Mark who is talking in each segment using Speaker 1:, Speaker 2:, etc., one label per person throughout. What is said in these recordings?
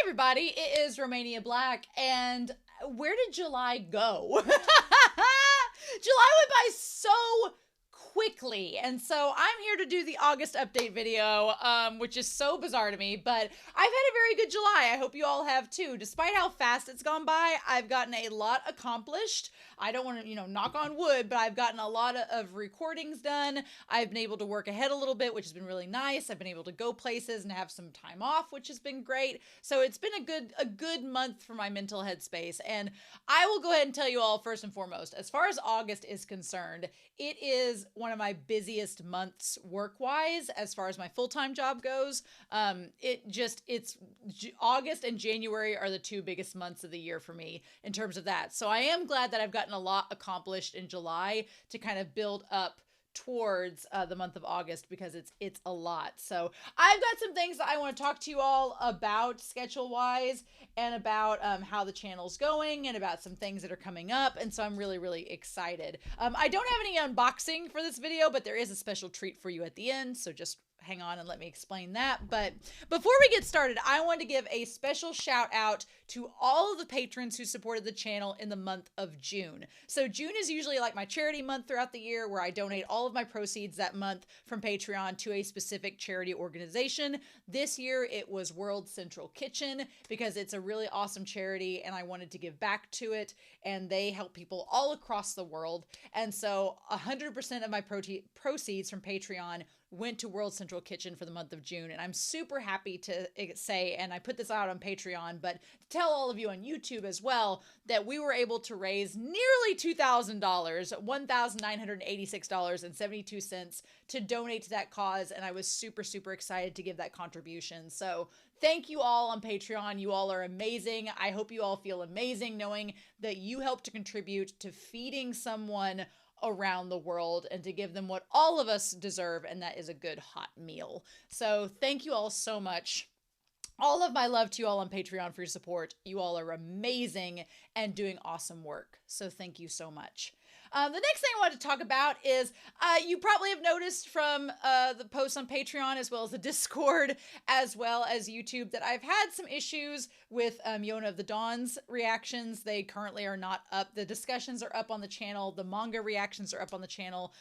Speaker 1: everybody, it is Romania Black, and where did July go? July went by so quickly, and so I'm here to do the August update video, which is so bizarre to me, but I've had a very good July. I hope you all have too. Despite how fast it's gone by, I've gotten a lot accomplished. I don't want to, knock on wood, but I've gotten a lot of recordings done. I've been able to work ahead a little bit, which has been really nice. I've been able to go places and have some time off, which has been great. So it's been a good month for my mental headspace. And I will go ahead and tell you all first and foremost, as far as August is concerned, it is one of my busiest months work-wise as far as my full-time job goes. It's August and January are the two biggest months of the year for me in terms of that. So I am glad that I've gotten a lot accomplished in July to kind of build up towards the month of August, because it's a lot. So I've got some things that I want to talk to you all about schedule wise, and about how the channel's going, and about some things that are coming up. And so I'm really, really excited. I don't have any unboxing for this video, but there is a special treat for you at the end. So just hang on and let me explain that. But before we get started, I want to give a special shout out to all of the patrons who supported the channel in the month of June. So June is usually like my charity month throughout the year, where I donate all of my proceeds that month from Patreon to a specific charity organization. This year it was World Central Kitchen, because it's a really awesome charity and I wanted to give back to it, and they help people all across the world. And so 100% of my proceeds from Patreon went to World Central Kitchen for the month of June. And I'm super happy to say, and I put this out on Patreon, but to tell all of you on YouTube as well, that we were able to raise nearly $2,000, $1,986.72 to donate to that cause. And I was super, super excited to give that contribution. So thank you all on Patreon. You all are amazing. I hope you all feel amazing knowing that you helped to contribute to feeding someone around the world and to give them what all of us deserve, and that is a good hot meal. So thank you all so much. All of my love to you all on Patreon for your support. You all are amazing and doing awesome work. So thank you so much. The next thing I want to talk about is, you probably have noticed from the posts on Patreon, as well as the Discord, as well as YouTube, that I've had some issues with Yona of the Dawn's reactions. They currently are not up. The discussions are up on the channel. The manga reactions are up on the channel,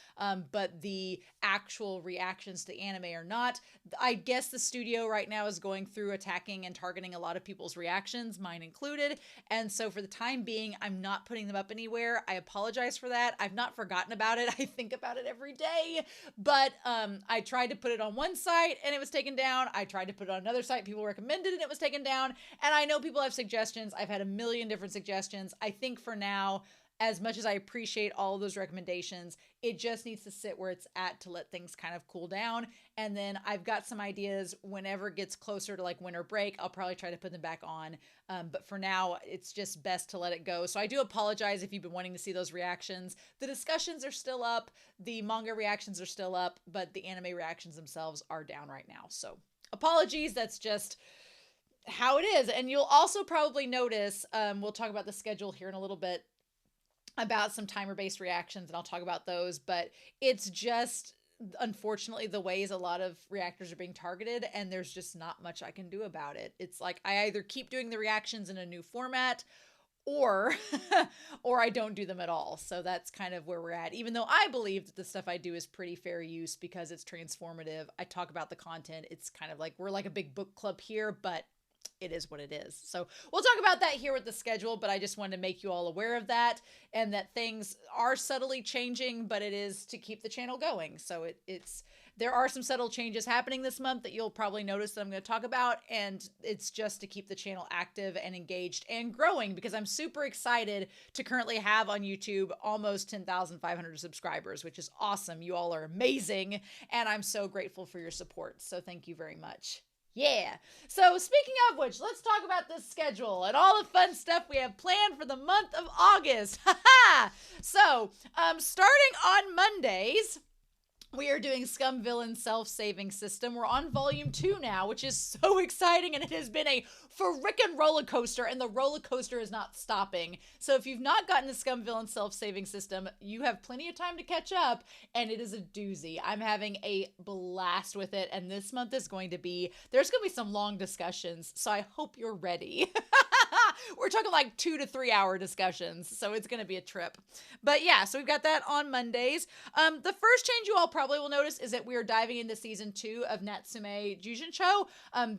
Speaker 1: but the actual reactions to the anime are not. I guess the studio right now is going through attacking and targeting a lot of people's reactions, mine included. And so for the time being, I'm not putting them up anywhere. I apologize for that. I've not forgotten about it. I think about it every day, but I tried to put it on one site and it was taken down. I tried to put it on another site people recommended and it was taken down. And I know people have suggestions. I've had a million different suggestions. I think for now, as much as I appreciate all of those recommendations, it just needs to sit where it's at to let things kind of cool down. And then I've got some ideas whenever it gets closer to like winter break, I'll probably try to put them back on. But for now, it's just best to let it go. So I do apologize if you've been wanting to see those reactions. The discussions are still up. The manga reactions are still up, but the anime reactions themselves are down right now. So apologies. That's just how it is. And you'll also probably notice, we'll talk about the schedule here in a little bit, about some timer-based reactions, and I'll talk about those, but it's just, unfortunately, the ways a lot of reactors are being targeted, and there's just not much I can do about it. It's like I either keep doing the reactions in a new format, or I don't do them at all. So that's kind of where we're at, even though I believe that the stuff I do is pretty fair use because it's transformative. I talk about the content. It's kind of like we're like a big book club here, but it is what it is. So we'll talk about that here with the schedule, but I just wanted to make you all aware of that, and that things are subtly changing, but it is to keep the channel going. So there are some subtle changes happening this month that you'll probably notice that I'm going to talk about, and it's just to keep the channel active and engaged and growing, because I'm super excited to currently have on YouTube almost 10,500 subscribers, which is awesome. You all are amazing, and I'm so grateful for your support. So thank you very much. Yeah. So speaking of which, let's talk about the schedule and all the fun stuff we have planned for the month of August. So, starting on Mondays, We are doing Scum Villain Self-Saving System. We're on volume 2 now, which is so exciting, and it has been a frickin' roller coaster, and the roller coaster is not stopping. So if you've not gotten the Scum Villain Self-Saving System, you have plenty of time to catch up, and it is a doozy. I'm having a blast with it, and this month is going to be, there's going to be some long discussions, so I hope you're ready. We're talking like 2 to 3 hour discussions, so it's going to be a trip. But yeah, so we've got that on Mondays. The first change you all probably will notice is that we are diving into season 2 of Natsume Jujincho.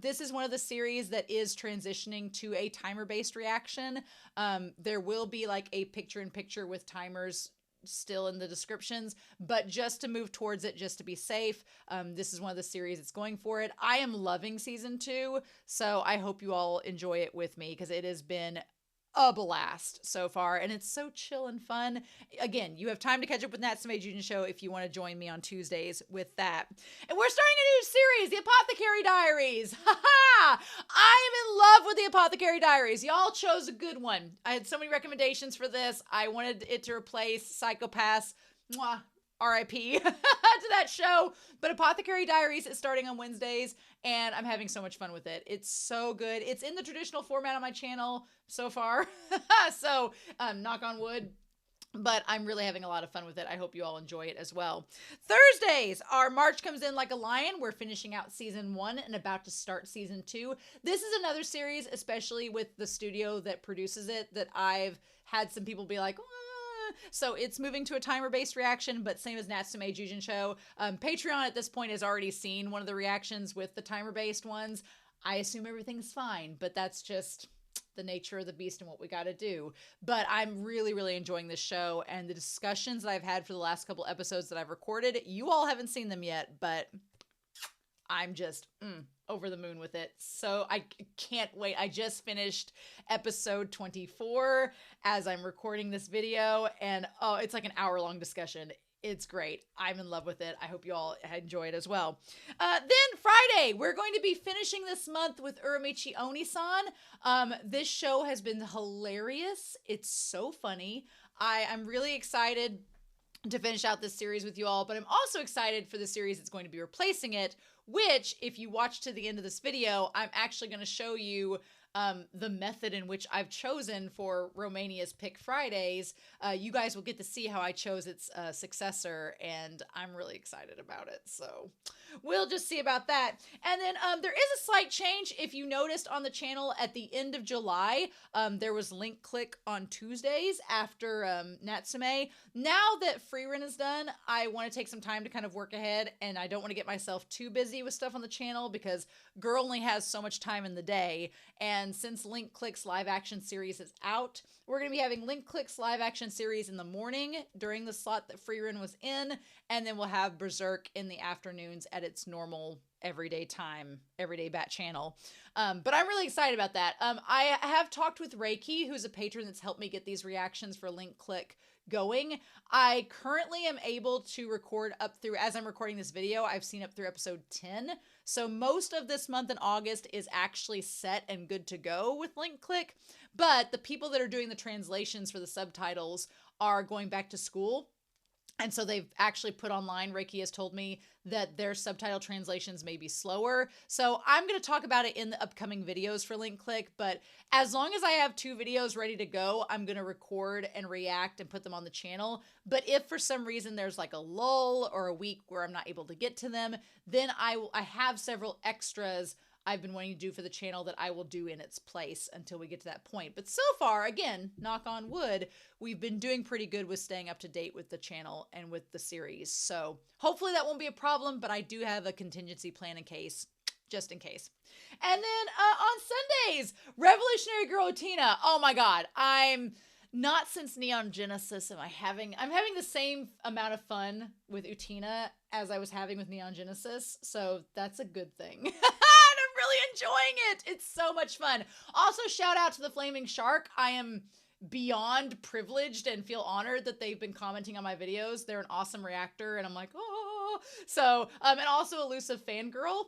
Speaker 1: This is one of the series that is transitioning to a timer-based reaction. There will be like a picture-in-picture with timers still in the descriptions, but just to move towards it, just to be safe, this is one of the series that's going for it. I am loving season 2, so I hope you all enjoy it with me, because it has been a blast so far, and it's so chill and fun. Again, you have time to catch up with Natsume Jujincho if you want to join me on Tuesdays with that. And we're starting a new series, The Apothecary Diaries. Haha! I'm in love with The Apothecary Diaries. Y'all chose a good one. I had so many recommendations for this. I wanted it to replace Psychopaths. Mwah. RIP to that show. But Apothecary Diaries is starting on Wednesdays, and I'm having so much fun with it. It's so good. It's in the traditional format on my channel so far. So, knock on wood. But I'm really having a lot of fun with it. I hope you all enjoy it as well. Thursdays, our March Comes In Like a Lion. We're finishing out season 1 and about to start season 2. This is another series, especially with the studio that produces it, that I've had some people be like, so it's moving to a timer-based reaction, but same as Natsume Jujincho. Patreon at this point has already seen one of the reactions with the timer-based ones. I assume everything's fine, but that's just the nature of the beast and what we got to do. But I'm really, really enjoying this show, and the discussions that I've had for the last couple episodes that I've recorded, you all haven't seen them yet, but I'm just over the moon with it. So I can't wait. I just finished episode 24 as I'm recording this video, and oh, it's like an hour-long discussion. It's great. I'm in love with it. I hope you all enjoy it as well. Then Friday, we're going to be finishing this month with Uramichi Oniisan. This show has been hilarious. It's so funny. I'm really excited to finish out this series with you all, but I'm also excited for the series that's going to be replacing it, which, if you watch to the end of this video, I'm actually going to show you the method in which I've chosen for Romania's Pick Fridays. You guys will get to see how I chose its successor, and I'm really excited about it. So we'll just see about that. And then there is a slight change. If you noticed on the channel at the end of July, there was link click on Tuesdays after Natsume. Now that Freerun is done, I want to take some time to kind of work ahead, and I don't want to get myself too busy with stuff on the channel because girl only has so much time in the day. And since Link Click's live action series is out, we're going to be having Link Click's live action series in the morning during the slot that Freerun was in, and then we'll have Berserk in the afternoons at its normal everyday time, everyday bat channel. But I'm really excited about that. I have talked with Reiki, who's a patron that's helped me get these reactions for Link Click going. I currently am able to record up through, as I'm recording this video, I've seen up through episode 10. So most of this month in August is actually set and good to go with Link Click. But the people that are doing the translations for the subtitles are going back to school. And so they've actually put online, Reiki has told me, that their subtitle translations may be slower. So I'm going to talk about it in the upcoming videos for Link Click, but as long as I have 2 videos ready to go, I'm going to record and react and put them on the channel. But if for some reason there's like a lull or a week where I'm not able to get to them, then I have several extras I've been wanting to do for the channel that I will do in its place until we get to that point. But so far, again, knock on wood, we've been doing pretty good with staying up to date with the channel and with the series. So hopefully that won't be a problem, but I do have a contingency plan in case, just in case. And then on Sundays, Revolutionary Girl Tina. Oh my God, I'm not since Neon Genesis I'm having the same amount of fun with Utina as I was having with Neon Genesis, so that's a good thing. And I'm really enjoying it. It's so much fun. Also, shout out to the Flaming Shark. I am beyond privileged and feel honored that they've been commenting on my videos. They're an awesome reactor, and I'm like, oh. So, and also Elusive Fangirl.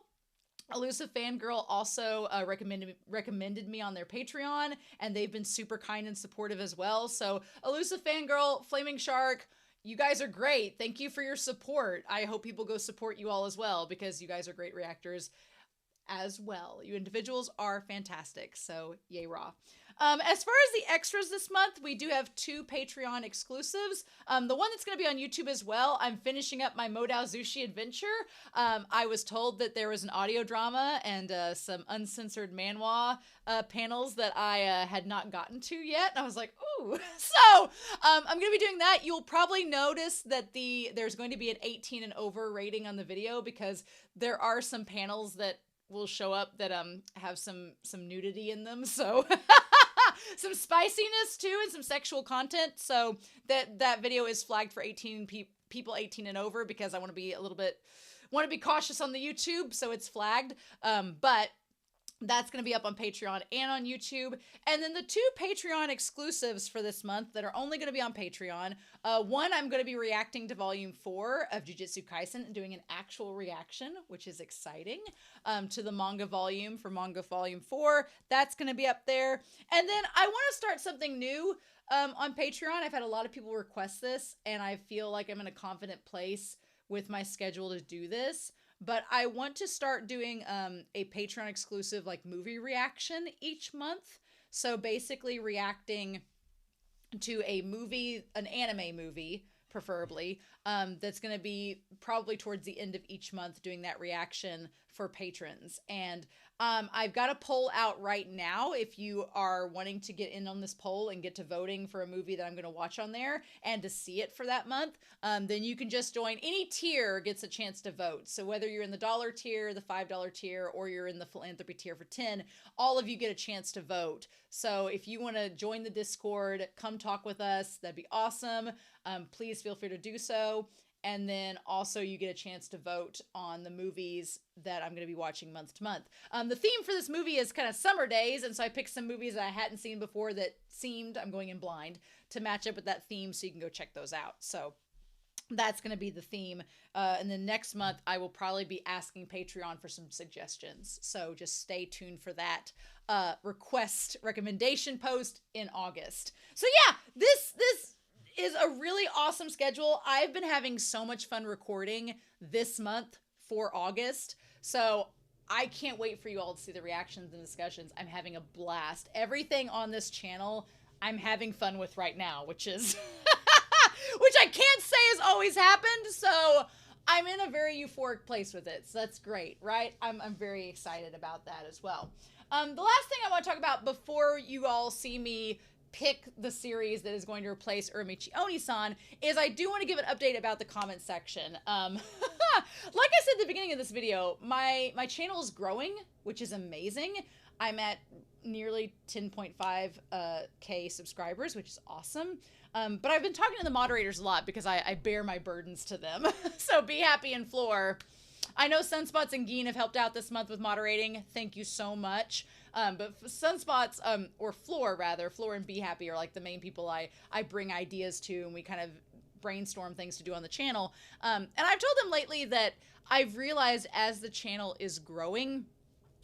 Speaker 1: Elusive Fangirl also recommended me on their Patreon, and they've been super kind and supportive as well. So Elusive Fangirl, Flaming Shark, You guys are great. Thank you for your support. I hope people go support you all as well, because you guys are great reactors as well. You individuals are fantastic. So yay raw. As far as the extras this month, we do have 2 Patreon exclusives. The one that's going to be on YouTube as well, I'm finishing up my Modao Zushi adventure. I was told that there was an audio drama and some uncensored manhwa panels that I had not gotten to yet. And I was like, ooh. So I'm going to be doing that. You'll probably notice that there's going to be an 18 and over rating on the video, because there are some panels that will show up that have some nudity in them. So some spiciness too, and some sexual content. So that video is flagged for 18 people 18 and over, because I want to be cautious on the YouTube, so it's flagged. But that's going to be up on Patreon and on YouTube. And then the 2 Patreon exclusives for this month that are only going to be on Patreon. One, I'm going to be reacting to Volume 4 of Jujutsu Kaisen and doing an actual reaction, which is exciting, to the manga volume for Manga Volume 4. That's going to be up there. And then I want to start something new on Patreon. I've had a lot of people request this, and I feel like I'm in a confident place with my schedule to do this. But I want to start doing a Patreon exclusive like movie reaction each month. So basically reacting to a movie, an anime movie, preferably, that's going to be probably towards the end of each month, doing that reaction for patrons. And I've got a poll out right now. If you are wanting to get in on this poll and get to voting for a movie that I'm going to watch on there and to see it for that month, then you can just join. Any tier gets a chance to vote. So whether you're in the $1 tier, the $5 tier, or you're in the philanthropy tier for 10, all of you get a chance to vote. So if you want to join the Discord, come talk with us, that'd be awesome. Please feel free to do so. And then also you get a chance to vote on the movies that I'm going to be watching month to month. The theme for this movie is kind of summer days. And so I picked some movies that I hadn't seen before that seemed, I'm going in blind, to match up with that theme. So you can go check those out. So that's going to be the theme. And then next month, I will probably be asking Patreon for some suggestions. So just stay tuned for that recommendation post in August. So yeah, this is a really awesome schedule. I've been having so much fun recording this month for August. So I can't wait for you all to see the reactions and discussions. I'm having a blast. Everything on this channel I'm having fun with right now, which is which I can't say has always happened. So I'm in a very euphoric place with it. So that's great, right? I'm very excited about that as well. The last thing I want to talk about before you all see me pick the series that is going to replace Uramichi Oniisan is I do want to give an update about the comment section. Like I said at the beginning of this video, my channel is growing, which is amazing. I'm at nearly 10.5k subscribers, which is awesome. But I've been talking to the moderators a lot because I bear my burdens to them. So Be Happy and Floor. I know Sunspots and Geen have helped out this month with moderating. Thank you so much. But Sunspots, or Floor rather, Floor and Be Happy are like the main people I bring ideas to, and we kind of brainstorm things to do on the channel. And I've told them lately that I've realized as the channel is growing,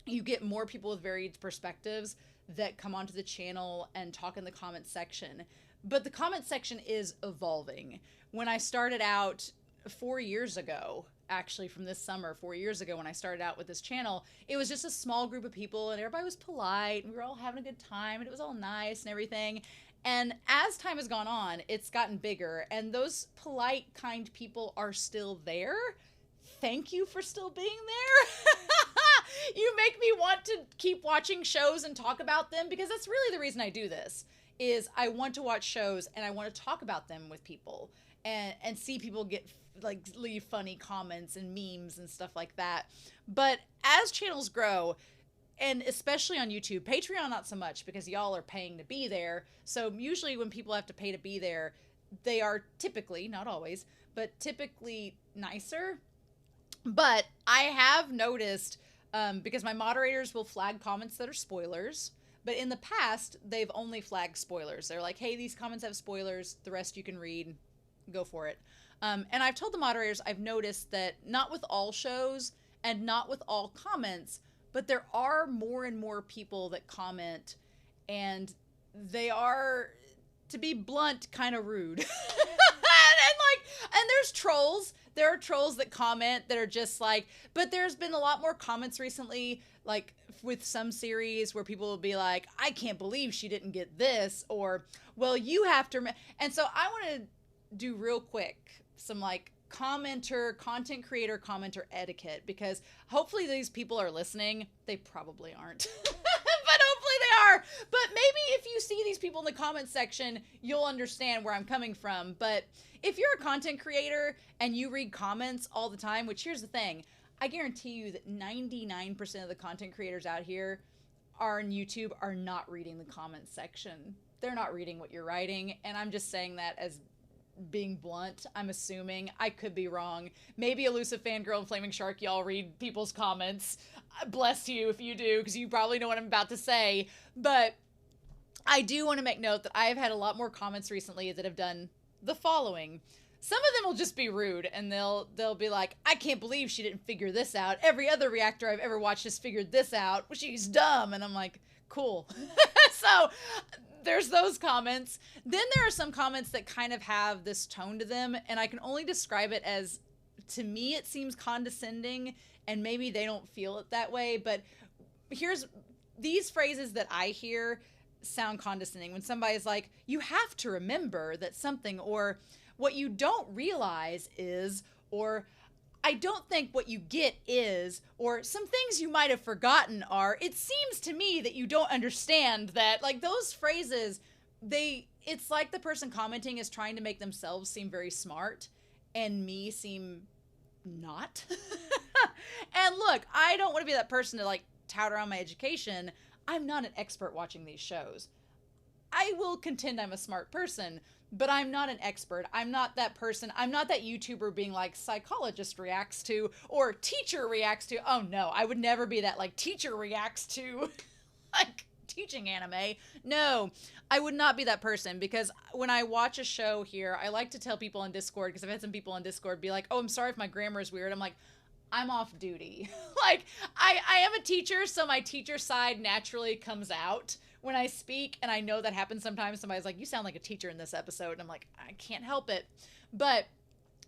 Speaker 1: you get more people with varied perspectives that come onto the channel and talk in the comment section. But the comment section is evolving. When I started out 4 years ago, actually from this summer, 4 years ago when I started out with this channel, it was just a small group of people and everybody was polite and we were all having a good time and it was all nice and everything. And as time has gone on, it's gotten bigger and those polite, kind people are still there. Thank you for still being there. You make me want to keep watching shows and talk about them, because that's really the reason I do this, is I want to watch shows and I want to talk about them with people and see people get leave funny comments and memes and stuff like that. But as channels grow, and especially on YouTube, Patreon not so much because y'all are paying to be there. So usually when people have to pay to be there, they are typically, not always, but typically nicer. But I have noticed, because my moderators will flag comments that are spoilers, but in the past, they've only flagged spoilers. They're like, hey, these comments have spoilers. The rest you can read. Go for it. And I've told the moderators, I've noticed that not with all shows and not with all comments, but there are more and more people that comment, and they are, to be blunt, kind of rude. And And there's trolls. There are trolls that comment that are just like, but there's been a lot more comments recently, like with some series where people will be like, I can't believe she didn't get this, or, well, you have to. And so I want to do real quick some like content creator commenter etiquette, because hopefully these people are listening. They probably aren't. But hopefully they are. But maybe if you see these people in the comment section, you'll understand where I'm coming from. But if you're a content creator and you read comments all the time, which here's the thing, I guarantee you that 99% of the content creators out here are on YouTube are not reading the comment section. They're not reading what you're writing. And I'm just saying that as being blunt. I'm assuming. I could be wrong. Maybe Elusive Fangirl and Flaming Shark, y'all read people's comments. Bless you if you do, because you probably know what I'm about to say. But I do want to make note that I have had a lot more comments recently that have done the following. Some of them will just be rude, and they'll be like, I can't believe she didn't figure this out. Every other reactor I've ever watched has figured this out. Well, she's dumb. And I'm like, cool. So there's those comments. Then there are some comments that kind of have this tone to them, and I can only describe it as, to me, it seems condescending, and maybe they don't feel it that way, but here's these phrases that I hear sound condescending. When somebody's like, you have to remember that something, or what you don't realize is, or I don't think what you get is, or some things you might have forgotten are, it seems to me that you don't understand that. Like those phrases, it's like the person commenting is trying to make themselves seem very smart and me seem not. And look, I don't want to be that person to like tout around my education. I'm not an expert watching these shows. I will contend I'm a smart person, but I'm not an expert. I'm not that person. I'm not that YouTuber being like psychologist reacts to or teacher reacts to. Oh no, I would never be that like teacher reacts to like teaching anime. No, I would not be that person, because when I watch a show here, I like to tell people on Discord, because I've had some people on Discord be like, oh, I'm sorry if my grammar is weird. I'm like, I'm off duty. Like I am a teacher, so my teacher side naturally comes out when I speak, and I know that happens sometimes. Somebody's like, you sound like a teacher in this episode, and I'm like, I can't help it. But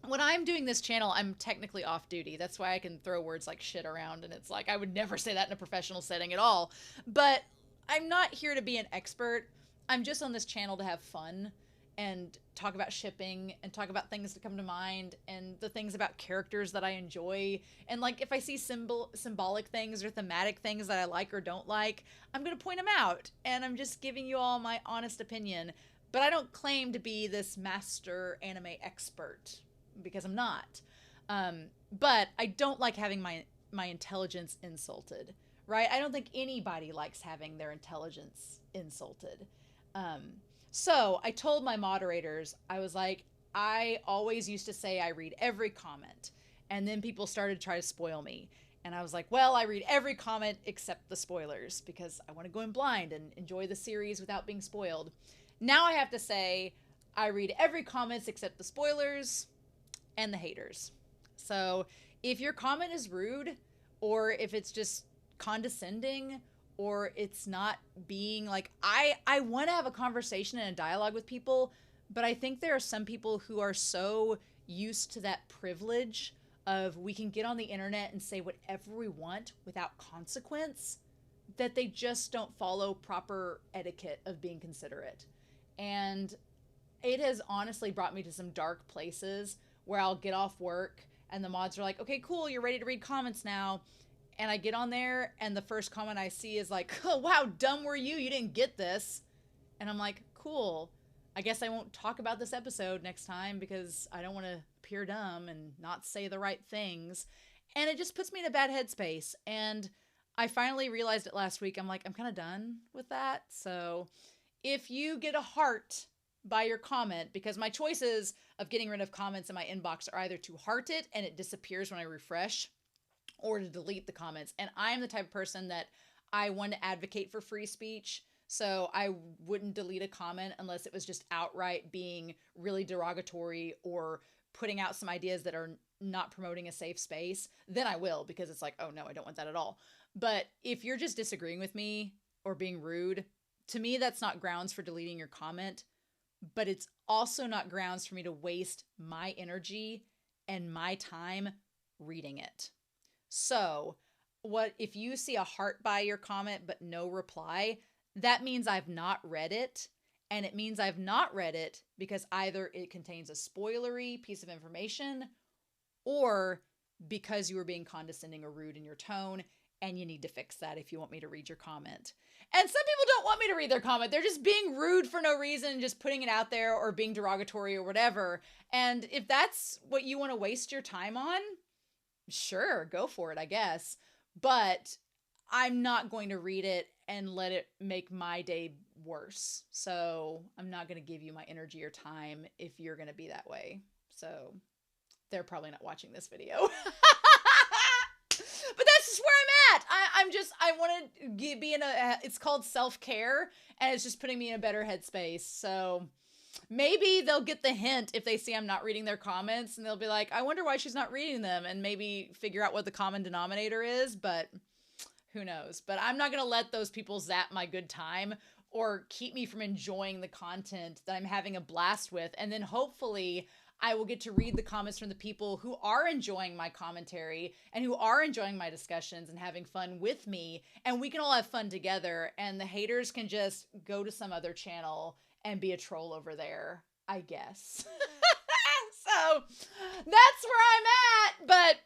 Speaker 1: when I'm doing this channel, I'm technically off duty. That's why I can throw words like shit around, and it's like I would never say that in a professional setting at all. But I'm not here to be an expert. I'm just on this channel to have fun and talk about shipping and talk about things that come to mind and the things about characters that I enjoy. And like if I see symbolic things or thematic things that I like or don't like, I'm going to point them out. And I'm just giving you all my honest opinion. But I don't claim to be this master anime expert, because I'm not. But I don't like having my intelligence insulted, right? I don't think anybody likes having their intelligence insulted. So I told my moderators, I was like, I always used to say I read every comment, and then people started to try to spoil me. And I was like, well, I read every comment except the spoilers, because I want to go in blind and enjoy the series without being spoiled. Now I have to say I read every comments except the spoilers and the haters. So if your comment is rude, or if it's just condescending, or it's not being like, I want to have a conversation and a dialogue with people, but I think there are some people who are so used to that privilege of we can get on the internet and say whatever we want without consequence, that they just don't follow proper etiquette of being considerate. And it has honestly brought me to some dark places where I'll get off work and the mods are like, okay, cool, you're ready to read comments now. And I get on there, and the first comment I see is like, oh, wow, dumb were you? You didn't get this. And I'm like, cool. I guess I won't talk about this episode next time, because I don't want to appear dumb and not say the right things. And it just puts me in a bad headspace. And I finally realized it last week. I'm like, I'm kind of done with that. So if you get a heart by your comment, because my choices of getting rid of comments in my inbox are either to heart it and it disappears when I refresh, or to delete the comments. And I'm the type of person that I want to advocate for free speech. So I wouldn't delete a comment unless it was just outright being really derogatory or putting out some ideas that are not promoting a safe space. Then I will, because it's like, oh no, I don't want that at all. But if you're just disagreeing with me or being rude, to me, that's not grounds for deleting your comment. but it's also not grounds for me to waste my energy and my time reading it. So, what if you see a heart by your comment but no reply? That means I've not read it, and it means I've not read it because either it contains a spoilery piece of information or because you were being condescending or rude in your tone, and you need to fix that if you want me to read your comment. And some people don't want me to read their comment. They're just being rude for no reason, just putting it out there or being derogatory or whatever. And if that's what you want to waste your time on, sure, go for it, I guess. But I'm not going to read it and let it make my day worse. So I'm not going to give you my energy or time if you're going to be that way. So they're probably not watching this video. But that's just where I'm at. I want to be in it's called self-care, and it's just putting me in a better headspace. So maybe they'll get the hint if they see I'm not reading their comments, and they'll be like, I wonder why she's not reading them, and maybe figure out what the common denominator is, but who knows. But I'm not going to let those people zap my good time or keep me from enjoying the content that I'm having a blast with. And then hopefully I will get to read the comments from the people who are enjoying my commentary and who are enjoying my discussions and having fun with me. And we can all have fun together. And the haters can just go to some other channel and be a troll over there, I guess. So that's where I'm at. But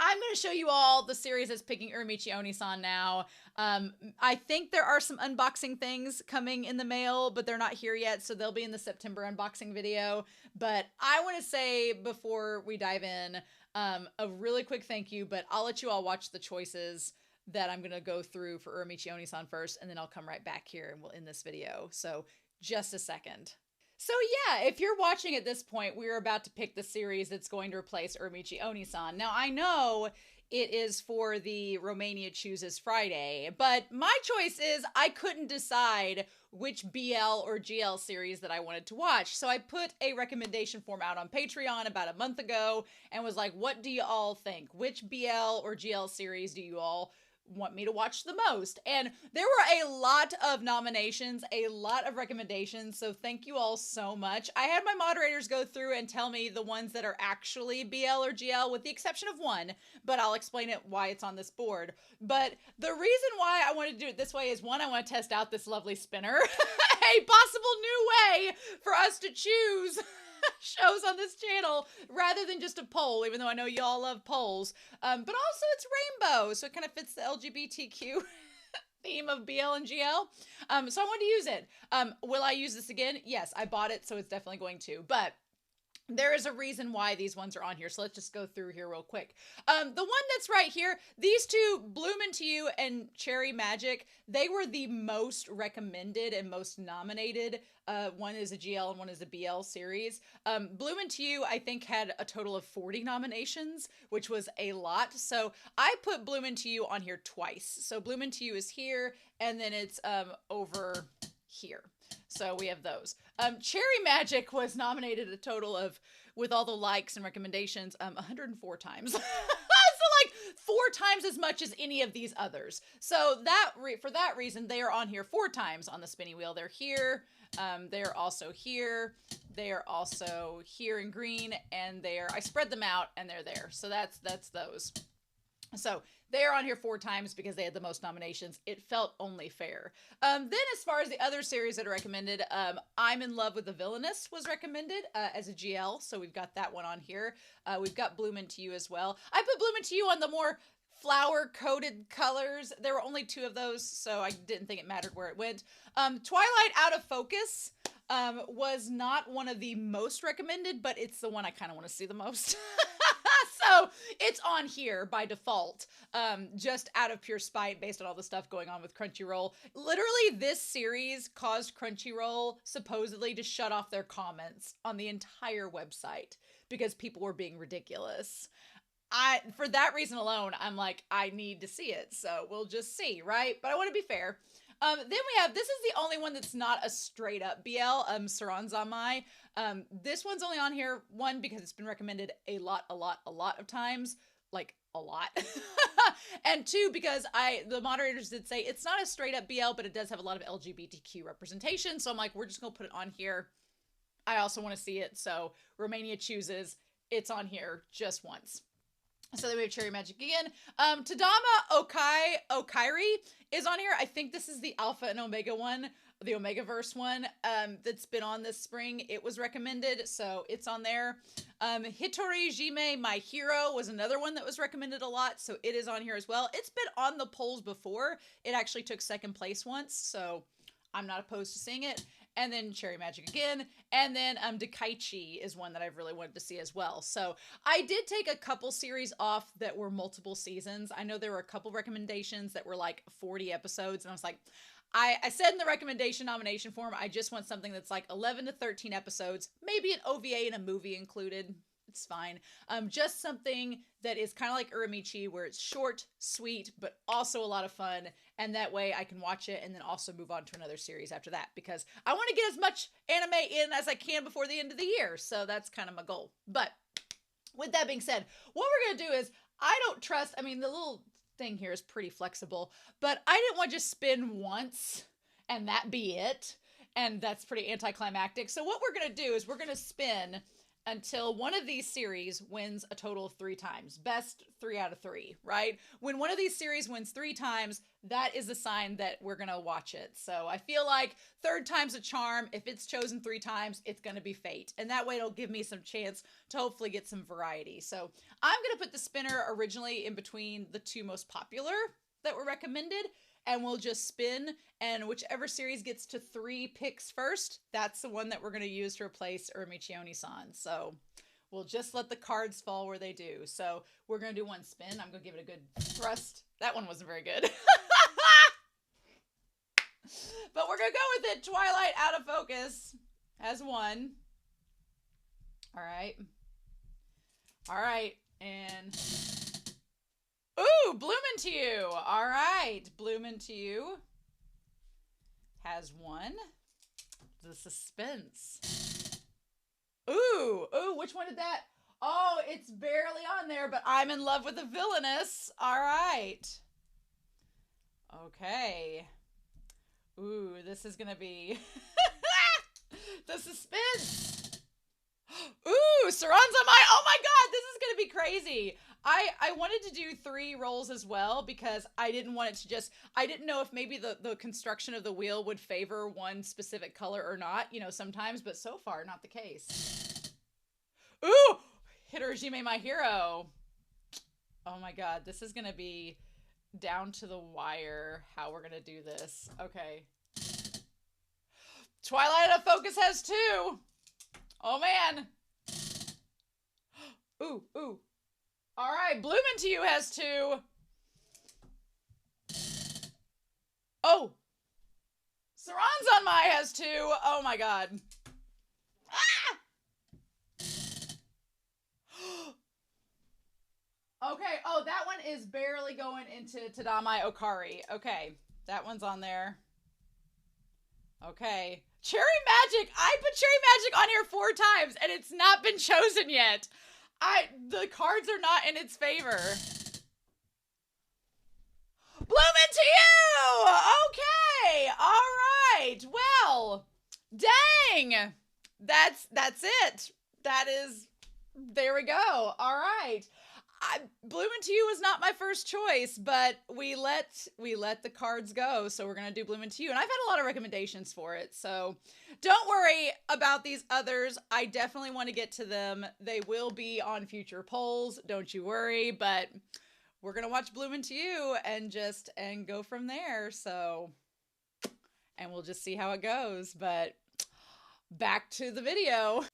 Speaker 1: I'm going to show you all the series that's picking Uramichi Oniisan now. I think there are some unboxing things coming in the mail, but they're not here yet, so they'll be in the September unboxing video. But I want to say, before we dive in, a really quick thank you, but I'll let you all watch the choices that I'm going to go through for Uramichi Oniisan first, and then I'll come right back here and we'll end this video. So just a second. So yeah, if you're watching at this point, we're about to pick the series that's going to replace Uramichi Oniisan. Now, I know it is for the Romania Chooses Friday, but my choice is I couldn't decide which BL or GL series that I wanted to watch. So I put a recommendation form out on Patreon about a month ago and was like, what do you all think? Which BL or GL series do you all want me to watch the most? And there were a lot of nominations, a lot of recommendations, so thank you all so much. I had my moderators go through and tell me the ones that are actually BL or GL, with the exception of one, but I'll explain it why it's on this board. But the reason why I wanted to do it this way is, one, I want to test out this lovely spinner, a possible new way for us to choose shows on this channel rather than just a poll, even though I know y'all love polls. But also it's rainbow, so it kind of fits the LGBTQ theme of BL and GL. So I wanted to use it. Will I use this again? Yes, I bought it, so it's definitely going to. But there is a reason why these ones are on here, so let's just go through here real quick. The one that's right here, these two, Bloom Into You and Cherry Magic, they were the most recommended and most nominated. One is a GL and one is a BL series. Bloom Into You, I think, had a total of 40 nominations, which was a lot. So I put Bloom Into You on here twice. So Bloom Into You is here, and then it's over here. So we have those. Cherry Magic was nominated a total of, with all the likes and recommendations, 104 times. So like 4 times as much as any of these others. So that for that reason, they are on here 4 times on the spinny wheel. They're here. They're also here. They are also here in green, and I spread them out and they're there. So that's those. So they are on here 4 times because they had the most nominations. It felt only fair. Then as far as the other series that are recommended, I'm in Love with the Villainess was recommended as a GL. So we've got that one on here. We've got Bloom Into You as well. I put Bloom Into You on the more flower-coated colors. There were only 2 of those, so I didn't think it mattered where it went. Twilight Out of Focus was not one of the most recommended, but it's the one I kind of want to see the most. So it's on here by default, just out of pure spite based on all the stuff going on with Crunchyroll. Literally, this series caused Crunchyroll supposedly to shut off their comments on the entire website because people were being ridiculous. For that reason alone, I'm like, I need to see it. So we'll just see, right? But I want to be fair. Then we have, this is the only one that's not a straight up BL, Saranzamai. This one's only on here, 1, because it's been recommended a lot of times, like a lot. And 2, because the moderators did say it's not a straight up BL, but it does have a lot of LGBTQ representation. So I'm like, we're just gonna put it on here I also want to see it. So Romania chooses. It's on here just once. So then we have Cherry Magic again. Tadama Okairi is on here. I think this is the Alpha and Omega one, the Omegaverse one, that's been on this spring. It was recommended, so it's on there. Hitori Jime, My Hero, was another one that was recommended a lot, so it is on here as well. It's been on the polls before. It actually took second place once, so I'm not opposed to seeing it. And then Cherry Magic again. And then Dakaichi is one that I've really wanted to see as well. So I did take a couple series off that were multiple seasons. I know there were a couple recommendations that were like 40 episodes. And I was like, I said in the recommendation nomination form, I just want something that's like 11 to 13 episodes, maybe an OVA and a movie included. It's fine. Just something that is kind of like Uramichi, where it's short, sweet, but also a lot of fun. And that way I can watch it and then also move on to another series after that, because I want to get as much anime in as I can before the end of the year. So that's kind of my goal. But with that being said, what we're going to do is, I don't trust, I mean, the little thing here is pretty flexible, but I didn't want to just spin once and that be it. And that's pretty anticlimactic. So what we're going to do is we're going to spin until one of these series wins a total of 3 times. Best 3 out of 3, right? When one of these series wins 3 times, that is a sign that we're going to watch it. So I feel like 3rd time's a charm. If it's chosen 3 times, it's going to be fate. And that way it'll give me some chance to hopefully get some variety. So I'm going to put the spinner originally in between the 2 most popular that were recommended, and we'll just spin, and whichever series gets to 3 picks first, that's the one that we're going to use to replace Uramichi Oniisan. So we'll just let the cards fall where they do. So we're going to do 1 spin. I'm going to give it a good thrust. That one wasn't very good. But we're going to go with it. Twilight out of focus has 1. All right. All right. And ooh, Bloomin' to You. All right. Bloomin' to You has 1. The suspense. Ooh, which one did that? Oh, it's barely on there, but I'm in love with the villainess. All right. Okay. Ooh, this is going to be the suspense. Ooh, Saran's on my, oh my God, this is going to be crazy. I wanted to do 3 rolls as well, because I didn't want it to just, I didn't know if maybe the construction of the wheel would favor one specific color or not, you know, sometimes, but so far not the case. Ooh, Hitorajime, My Hero. Oh my God, this is going to be down to the wire how we're going to do this. Okay. Twilight of Focus has 2. Oh man. Ooh. All right, Bloomin' to You has 2. Oh. Saran's on My has 2. Oh my God. Ah! Okay, oh, that one is barely going into Tadamai Okari. Okay, that one's on there. Okay. Cherry Magic! I put Cherry Magic on here 4 times, and it's not been chosen yet. The cards are not in its favor. Bloomin' to You! Okay, all right. Well, dang. That's it. That is, there we go. All right. Bloomin' to You was not my first choice, but we let the cards go, so we're gonna do Bloomin' to You, and I've had a lot of recommendations for it, so don't worry about these others. I definitely want to get to them. They will be on future polls, don't you worry, but we're gonna watch Bloomin' to You and go from there. So, and we'll just see how it goes. But back to the video.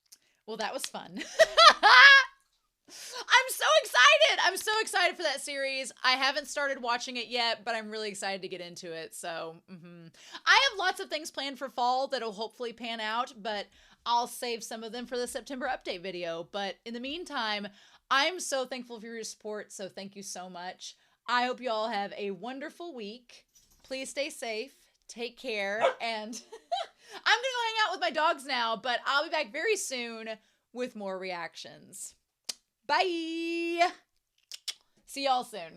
Speaker 1: Well, that was fun. I'm so excited. I'm so excited for that series. I haven't started watching it yet, but I'm really excited to get into it. So, I have lots of things planned for fall that'll hopefully pan out, but I'll save some of them for the September update video. But in the meantime, I'm so thankful for your support. So thank you so much. I hope you all have a wonderful week. Please stay safe. Take care. And I'm going to go hang out with my dogs now, but I'll be back very soon with more reactions. Bye. See y'all soon.